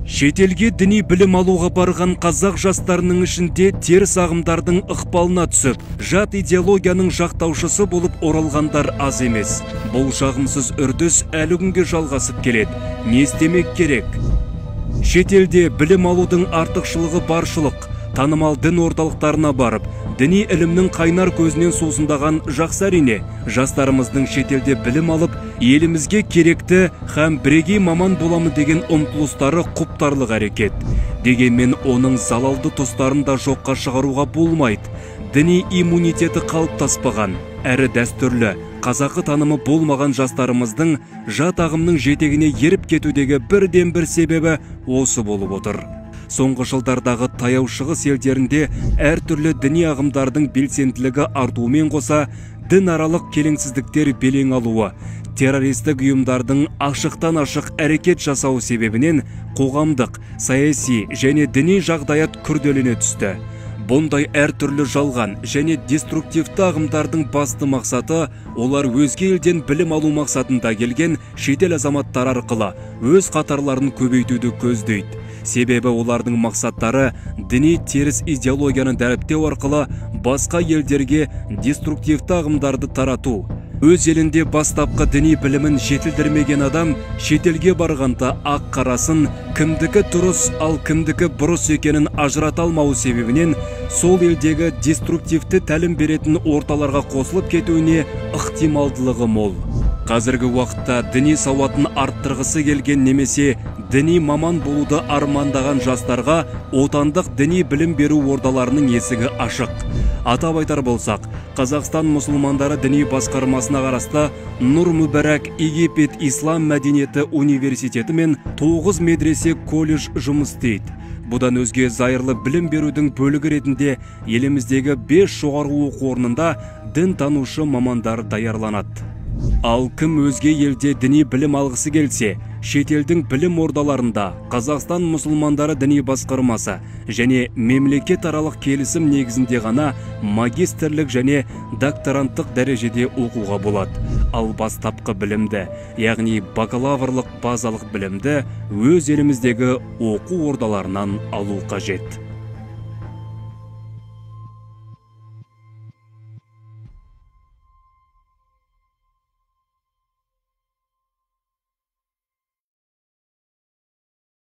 Шетелге діни білім алуға барған қазақ жастарының ішінде теріс ағымдардың ықпалына түсіп, жат идеологияның жақтаушысы болып оралғандар аз емес. Бұл жағымсыз үрдіс әлі күнге жалғасып келеді. Не істемек керек? Шетелде білім алудың артықшылығы баршылық, танымал дін орталықтарына барып, діни ілімнің қайнар көзінен сусындаған жақсы әрине. Жастарымыздың шетелде білім алып, елімізге керекті һәм бірегей маман боламы деген ұмтылыстары құптарлық әрекет. Дегенмен оның залалды тұстарын да жоққа шығаруға болмайды. Діни иммунитеті қалыптаспаған, әрі дәстүрлі, қазақы танымы болмаған жастарымыздың жат ағымның жетегіне еріп кетудегі бірден бір себебі осы болып отыр. Соңғы жылдардағы таяу шығыс елдерінде әртүрлі діни ағымдардың белсенділігі артуымен қоса, дінаралық келеңсіздіктер белең алуы, террористік ұйымдардың ашықтан ашық әрекет жасау себебінен қоғамдық, саяси және діни жағдаят күрделене түсті. Бұндай әртүрлі жалған және деструктивті ағымдардың басты мақсаты олар өзге елден білім алу мақсатында келген шетел азаматтары арқылы өз қатарларын көбейтуді көздейді. Себебі олардың мақсаттары діни теріс идеологияны дәріптеу арқылы басқа елдерге деструктивті ағымдарды тарату. Өз елінде бастапқы діни білімін жетілдірмеген адам шетелге барғанда ақ қарасын, кімдікі дұрыс, ал кімдікі бұрыс екенін ажырата алмау себебінен сол елдегі деструктивті тәлім беретін орталарға қосылып кетуіне ықтималдылығы мол. Қазіргі уақытта діни сауатын арттырғысы келген немесе діни маман болуды армандаған жастарға отандық діни білім беру ордаларының есігі ашық. Атап айтар болсақ, Қазақстан мұсылмандары діни басқармасына қарасты Нұр Мүбәрак Египет Ислам мәдениеті университеті мен 9 медресе колледж жұмыс істейді. Бұдан өзге зайырлы білім берудің бөлігі ретінде еліміздегі 5 жоғарғы оқу орнында дін танушы мамандар даярланады. Ал кім өзге елде діни білім алғысы келсе, шетелдің білім ордаларында Қазақстан мұсылмандары діни басқармасы және мемлекет аралық келісім негізінде ғана магистрлік және докторанттық дәрежеде оқуға болады. Ал бастапқы білімді, яғни бакалаврлық базалық білімді өз еліміздегі оқу ордаларынан алу қажет.